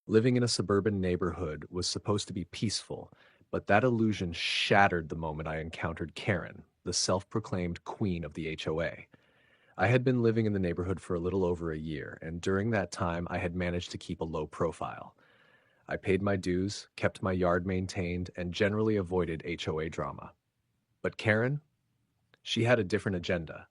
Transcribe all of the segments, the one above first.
Living in a suburban neighborhood was supposed to be peaceful, but that illusion shattered the moment I encountered Karen, the self-proclaimed queen of the HOA. I had been living in the neighborhood for a little over a year, and during that time I had managed to keep a low profile. I paid my dues, kept my yard maintained, and generally avoided HOA drama. But Karen? She had a different agenda.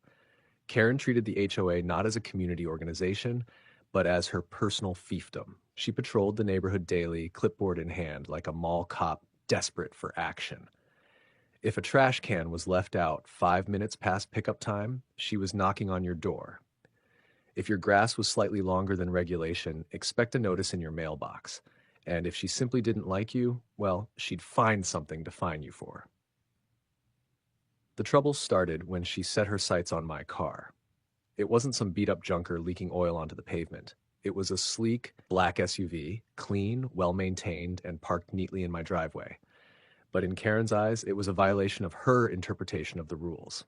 Karen treated the HOA not as a community organization, but as her personal fiefdom. She patrolled the neighborhood daily, clipboard in hand, like a mall cop desperate for action. If a trash can was left out 5 minutes past pickup time, she was knocking on your door. If your grass was slightly longer than regulation, expect a notice in your mailbox. And if she simply didn't like you, well, she'd find something to fine you for. The trouble started when she set her sights on my car. It wasn't some beat-up junker leaking oil onto the pavement. It was a sleek, black SUV, clean, well-maintained, and parked neatly in my driveway. But in Karen's eyes, it was a violation of her interpretation of the rules.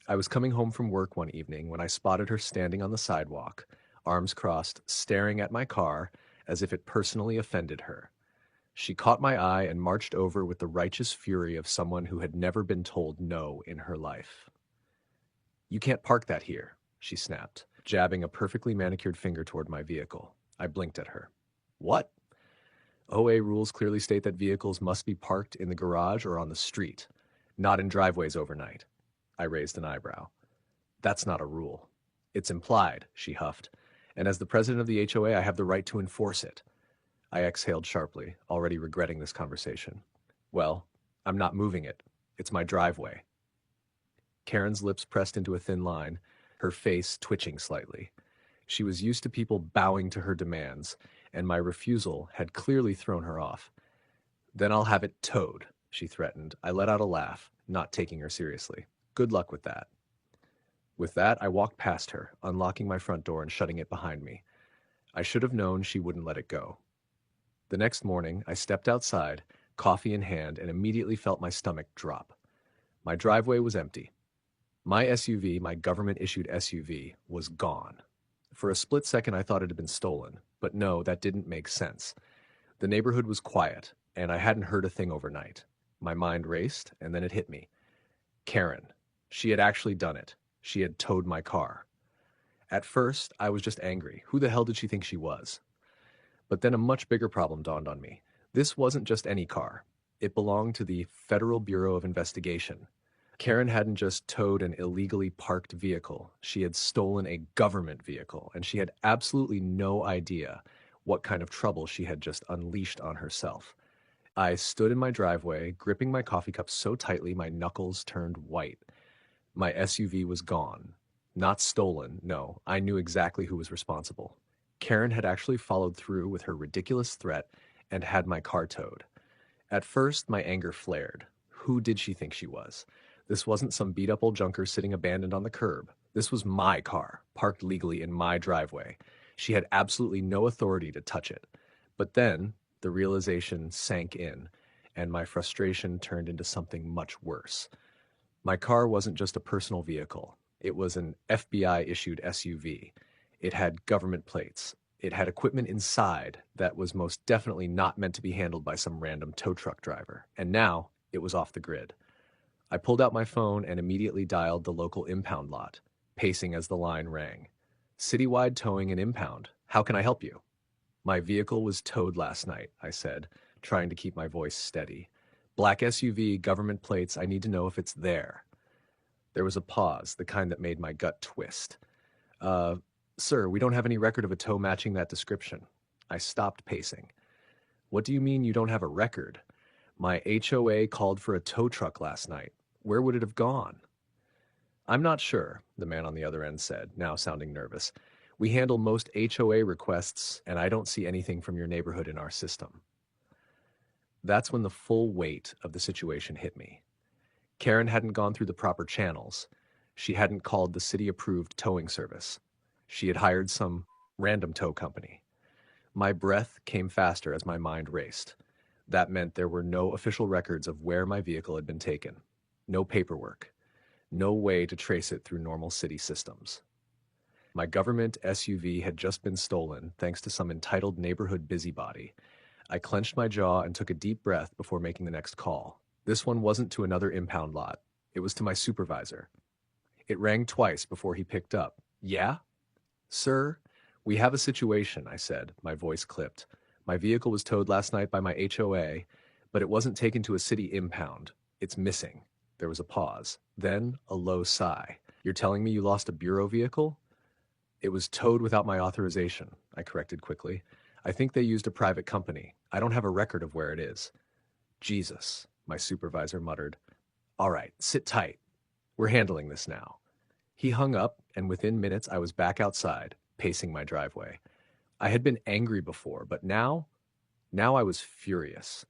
I was coming home from work one evening when I spotted her standing on the sidewalk, arms crossed, staring at my car as if it personally offended her. She caught my eye and marched over with the righteous fury of someone who had never been told no in her life. "You can't park that here," she snapped, jabbing a perfectly manicured finger toward my vehicle. I blinked at her. "What?" "OA rules clearly state that vehicles must be parked in the garage or on the street, not in driveways overnight." I raised an eyebrow. "That's not a rule." "It's implied," she huffed, "and as the president of the HOA, I have the right to enforce it." I exhaled sharply, already regretting this conversation. "Well, I'm not moving it. It's my driveway." Karen's lips pressed into a thin line, her face twitching slightly. She was used to people bowing to her demands, and my refusal had clearly thrown her off. "Then I'll have it towed," she threatened. I let out a laugh, not taking her seriously. "Good luck with that." With that, I walked past her, unlocking my front door and shutting it behind me. I should have known she wouldn't let it go. The next morning, I stepped outside, coffee in hand, and immediately felt my stomach drop. My driveway was empty. My SUV, my government-issued SUV, was gone. For a split second, I thought it had been stolen, but no, that didn't make sense. The neighborhood was quiet, and I hadn't heard a thing overnight. My mind raced, and then it hit me. Karen. She had actually done it. She had towed my car. At first, I was just angry. Who the hell did she think she was? But then a much bigger problem dawned on me. This wasn't just any car. It belonged to the Federal Bureau of Investigation. Karen hadn't just towed an illegally parked vehicle. She had stolen a government vehicle, and she had absolutely no idea what kind of trouble she had just unleashed on herself. I stood in my driveway, gripping my coffee cup so tightly my knuckles turned white. My SUV was gone. Not stolen, no. I knew exactly who was responsible. Karen had actually followed through with her ridiculous threat and had my car towed. At first, my anger flared. Who did she think she was? This wasn't some beat-up old junker sitting abandoned on the curb. This was my car, parked legally in my driveway. She had absolutely no authority to touch it. But then, the realization sank in, and my frustration turned into something much worse. My car wasn't just a personal vehicle. It was an FBI-issued SUV. It had government plates. It had equipment inside that was most definitely not meant to be handled by some random tow truck driver. And now, it was off the grid. I pulled out my phone and immediately dialed the local impound lot, pacing as the line rang. "Citywide towing and impound. How can I help you?" "My vehicle was towed last night," I said, trying to keep my voice steady. "Black SUV, government plates, I need to know if it's there." There was a pause, the kind that made my gut twist. Sir, we don't have any record of a tow matching that description." I stopped pacing. "What do you mean you don't have a record? My HOA called for a tow truck last night. Where would it have gone?" "I'm not sure," the man on the other end said, now sounding nervous. "We handle most HOA requests, and I don't see anything from your neighborhood in our system." That's when the full weight of the situation hit me. Karen hadn't gone through the proper channels. She hadn't called the city-approved towing service. She had hired some random tow company. My breath came faster as my mind raced. That meant there were no official records of where my vehicle had been taken. No paperwork. No way to trace it through normal city systems. My government SUV had just been stolen thanks to some entitled neighborhood busybody. I clenched my jaw and took a deep breath before making the next call. This one wasn't to another impound lot. It was to my supervisor. It rang twice before he picked up. Yeah? Sir, we have a situation, I said, my voice clipped. My vehicle was towed last night by my HOA, but it wasn't taken to a city impound. It's missing. There was a pause. Then a low sigh. You're telling me you lost a bureau vehicle? It was towed without my authorization, I corrected quickly. I think they used a private company. I don't have a record of where it is. Jesus, my supervisor muttered. All right, sit tight. We're handling this now. He hung up, and within minutes I was back outside, pacing my driveway. I had been angry before, but now I was furious.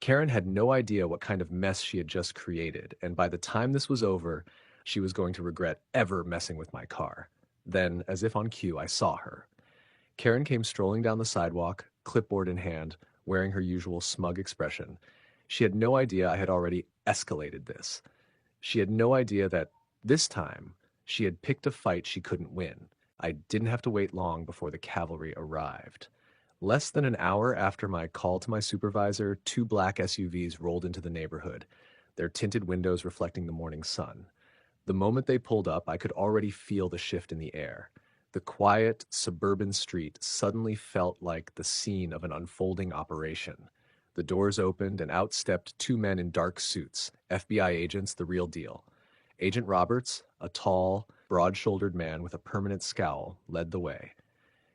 Karen had no idea what kind of mess she had just created, and by the time this was over, she was going to regret ever messing with my car. Then, as if on cue, I saw her. Karen came strolling down the sidewalk, clipboard in hand, wearing her usual smug expression. She had no idea I had already escalated this. She had no idea that, this time, she had picked a fight she couldn't win. I didn't have to wait long before the cavalry arrived. Less than an hour after my call to my supervisor, 2 black SUVs rolled into the neighborhood, their tinted windows reflecting the morning sun. The moment they pulled up, I could already feel the shift in the air. The quiet, suburban street suddenly felt like the scene of an unfolding operation. The doors opened and out stepped 2 men in dark suits, FBI agents, the real deal. Agent Roberts, a tall, broad-shouldered man with a permanent scowl, led the way.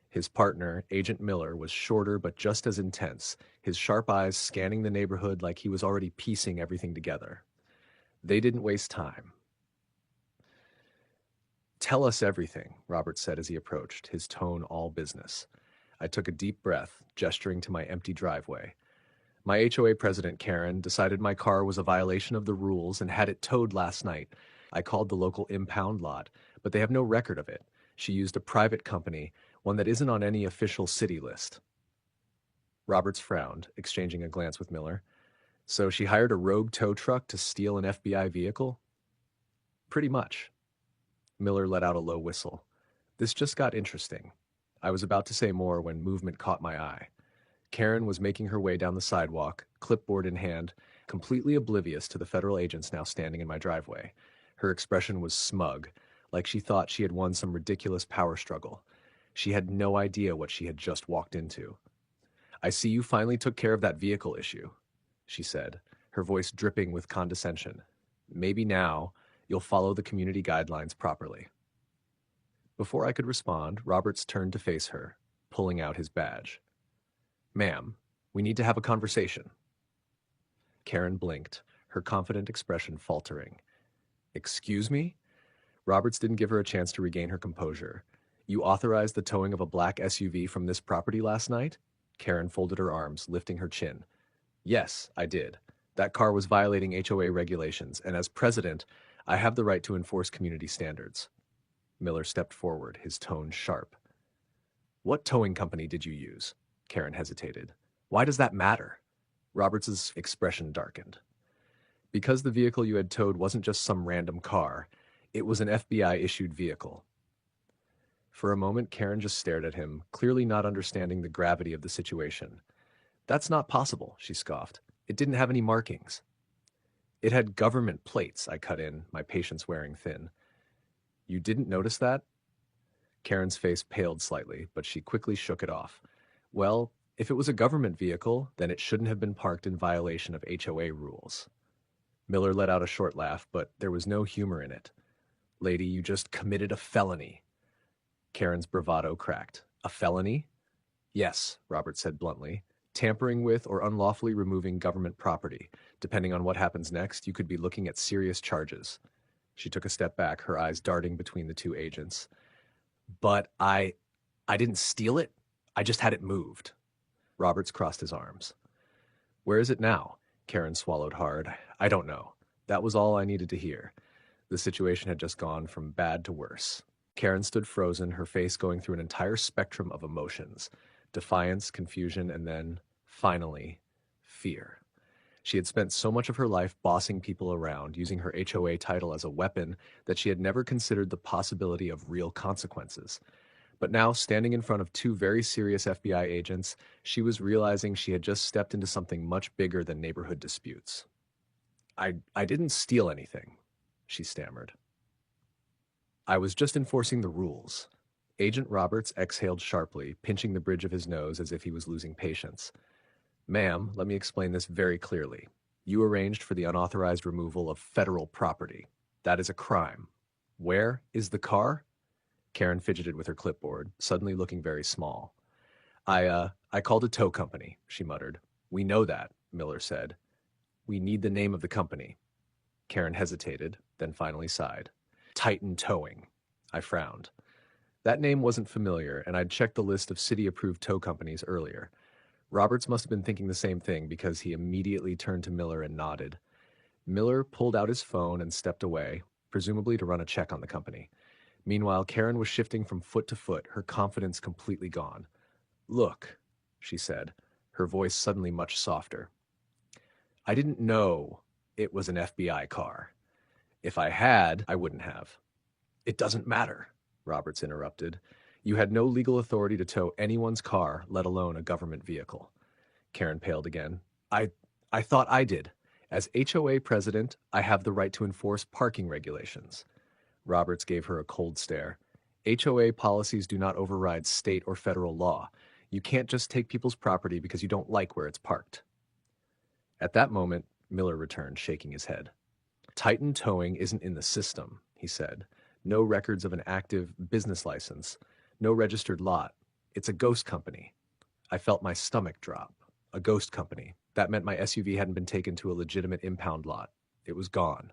His partner, Agent Miller, was shorter but just as intense, his sharp eyes scanning the neighborhood like he was already piecing everything together. They didn't waste time. Tell us everything, Roberts said as he approached, his tone all business. I took a deep breath, gesturing to my empty driveway. My HOA president, Karen, decided my car was a violation of the rules and had it towed last night. I called the local impound lot, but they have no record of it. She used a private company, one that isn't on any official city list. Roberts frowned, exchanging a glance with Miller. So she hired a rogue tow truck to steal an FBI vehicle? Pretty much. Miller let out a low whistle. This just got interesting. I was about to say more when movement caught my eye. Karen was making her way down the sidewalk, clipboard in hand, completely oblivious to the federal agents now standing in my driveway. Her expression was smug, like she thought she had won some ridiculous power struggle. She had no idea what she had just walked into. I see you finally took care of that vehicle issue, she said, her voice dripping with condescension. Maybe now you'll follow the community guidelines properly. Before I could respond, Roberts turned to face her, pulling out his badge. Ma'am, we need to have a conversation. Karen blinked, her confident expression faltering. Excuse me? Roberts didn't give her a chance to regain her composure. You authorized the towing of a black SUV from this property last night? Karen folded her arms, lifting her chin. Yes, I did. That car was violating HOA regulations, and as president, I have the right to enforce community standards. Miller stepped forward, his tone sharp. What towing company did you use? Karen hesitated. Why does that matter? Roberts's expression darkened. Because the vehicle you had towed wasn't just some random car, it was an FBI-issued vehicle. For a moment, Karen just stared at him, clearly not understanding the gravity of the situation. That's not possible, she scoffed. It didn't have any markings. It had government plates, I cut in, my patience wearing thin. You didn't notice that? Karen's face paled slightly, but she quickly shook it off. Well, if it was a government vehicle, then it shouldn't have been parked in violation of HOA rules. Miller let out a short laugh, but there was no humor in it. Lady, you just committed a felony. Karen's bravado cracked. A felony? Yes, Robert said bluntly. Tampering with or unlawfully removing government property. Depending on what happens next, you could be looking at serious charges. She took a step back, her eyes darting between the 2 agents. But I didn't steal it. I just had it moved. Roberts crossed his arms. Where is it now? Karen swallowed hard. I don't know. That was all I needed to hear. The situation had just gone from bad to worse. Karen stood frozen, her face going through an entire spectrum of emotions. Defiance, confusion, and then, finally, fear. She had spent so much of her life bossing people around, using her HOA title as a weapon, that she had never considered the possibility of real consequences. But now, standing in front of two very serious FBI agents, she was realizing she had just stepped into something much bigger than neighborhood disputes. I didn't steal anything, she stammered. I was just enforcing the rules. Agent Roberts exhaled sharply, pinching the bridge of his nose as if he was losing patience. Ma'am, let me explain this very clearly. You arranged for the unauthorized removal of federal property. That is a crime. Where is the car? Karen fidgeted with her clipboard, suddenly looking very small. I called a tow company, she muttered. We know that, Miller said. We need the name of the company. Karen hesitated, then finally sighed. Titan Towing. I frowned. That name wasn't familiar, and I'd checked the list of city-approved tow companies earlier. Roberts must have been thinking the same thing because he immediately turned to Miller and nodded. Miller pulled out his phone and stepped away, presumably to run a check on the company. Meanwhile, Karen was shifting from foot to foot, her confidence completely gone. Look, she said, her voice suddenly much softer. I didn't know it was an FBI car. If I had, I wouldn't have. It doesn't matter, Roberts interrupted. You had no legal authority to tow anyone's car, let alone a government vehicle. Karen paled again. I thought I did. As HOA president, I have the right to enforce parking regulations. Roberts gave her a cold stare. HOA policies do not override state or federal law. You can't just take people's property because you don't like where it's parked. At that moment, Miller returned, shaking his head. Titan Towing isn't in the system, he said. No records of an active business license. No registered lot. It's a ghost company. I felt my stomach drop. A ghost company. That meant my SUV hadn't been taken to a legitimate impound lot. It was gone.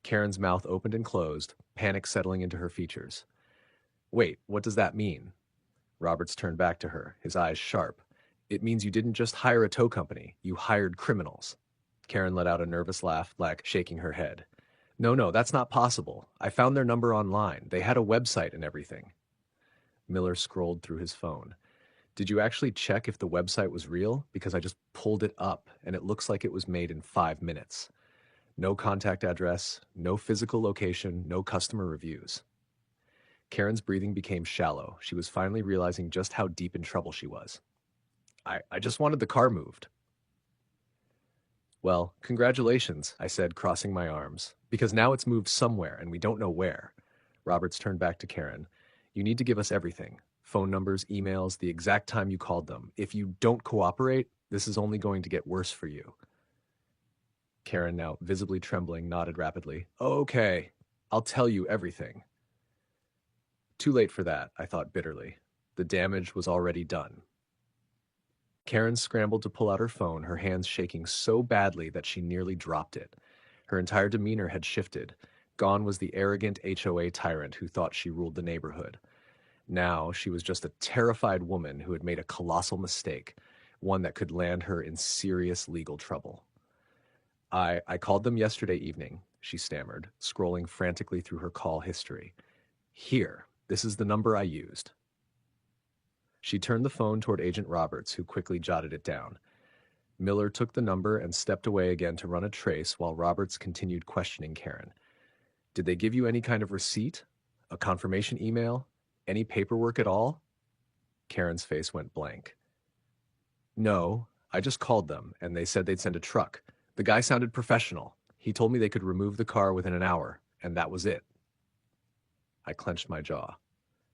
Karen's mouth opened and closed, panic settling into her features. Wait, what does that mean? Roberts turned back to her, his eyes sharp. It means you didn't just hire a tow company. You hired criminals. Karen let out a nervous laugh, like shaking her head. No, that's not possible. I found their number online. They had a website and everything. Miller scrolled through his phone. Did you actually check if the website was real? Because I just pulled it up, and it looks like it was made in 5 minutes. No contact address, no physical location, no customer reviews. Karen's breathing became shallow. She was finally realizing just how deep in trouble she was. I just wanted the car moved. Well, congratulations, I said, crossing my arms, because now it's moved somewhere and we don't know where. Roberts turned back to Karen. You need to give us everything. Phone numbers, emails, the exact time you called them. If you don't cooperate, this is only going to get worse for you. Karen, now visibly trembling, nodded rapidly. Okay, I'll tell you everything. Too late for that, I thought bitterly. The damage was already done. Karen scrambled to pull out her phone, her hands shaking so badly that she nearly dropped it. Her entire demeanor had shifted. Gone was the arrogant HOA tyrant who thought she ruled the neighborhood. Now she was just a terrified woman who had made a colossal mistake, one that could land her in serious legal trouble. I called them yesterday evening, she stammered, scrolling frantically through her call history. Here, this is the number I used. She turned the phone toward Agent Roberts, who quickly jotted it down. Miller took the number and stepped away again to run a trace while Roberts continued questioning Karen. Did they give you any kind of receipt? A confirmation email? Any paperwork at all? Karen's face went blank. No, I just called them, and they said they'd send a truck. The guy sounded professional. He told me they could remove the car within an hour, and that was it. I clenched my jaw.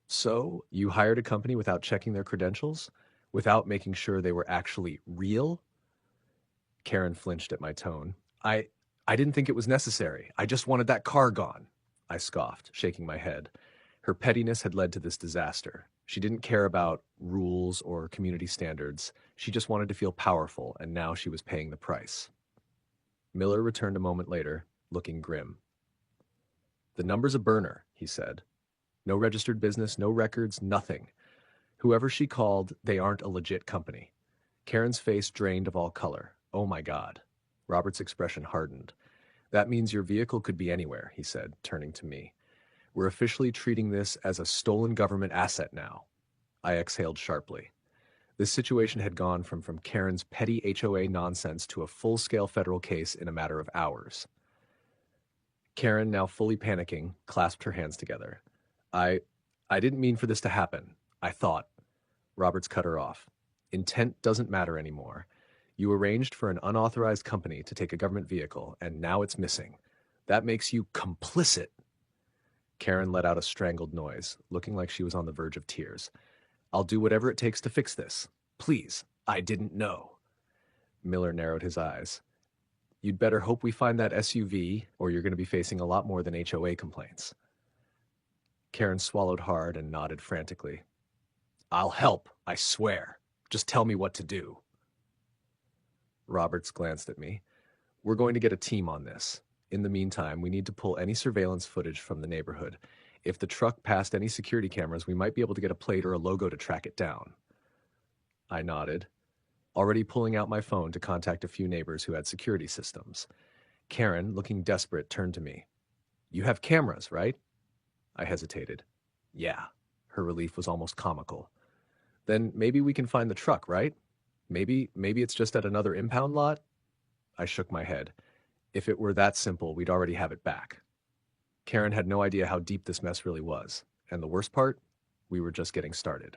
So, you hired a company without checking their credentials? Without making sure they were actually real? Karen flinched at my tone. I didn't think it was necessary. I just wanted that car gone. I scoffed, shaking my head. Her pettiness had led to this disaster. She didn't care about rules or community standards. She just wanted to feel powerful, and now she was paying the price. Miller returned a moment later, looking grim. The number's a burner, he said. No registered business, no records, nothing. Whoever she called, they aren't a legit company. Karen's face drained of all color. Oh my God. Robert's expression hardened. That means your vehicle could be anywhere, he said, turning to me. We're officially treating this as a stolen government asset now. I exhaled sharply. This situation had gone from Karen's petty HOA nonsense to a full-scale federal case in a matter of hours. Karen, now fully panicking, clasped her hands together. I didn't mean for this to happen. I thought. Roberts cut her off. Intent doesn't matter anymore. You arranged for an unauthorized company to take a government vehicle, and now it's missing. That makes you complicit. Karen let out a strangled noise, looking like she was on the verge of tears. I'll do whatever it takes to fix this. Please, I didn't know. Miller narrowed his eyes. You'd better hope we find that SUV, or you're going to be facing a lot more than HOA complaints. Karen swallowed hard and nodded frantically. I'll help, I swear. Just tell me what to do. Roberts glanced at me. We're going to get a team on this. In the meantime, we need to pull any surveillance footage from the neighborhood. If the truck passed any security cameras, we might be able to get a plate or a logo to track it down. I nodded, already pulling out my phone to contact a few neighbors who had security systems. Karen, looking desperate, turned to me. You have cameras, right? I hesitated. Yeah. Her relief was almost comical. Then maybe we can find the truck, right? Maybe it's just at another impound lot? I shook my head. If it were that simple, we'd already have it back. Karen had no idea how deep this mess really was. And the worst part? We were just getting started.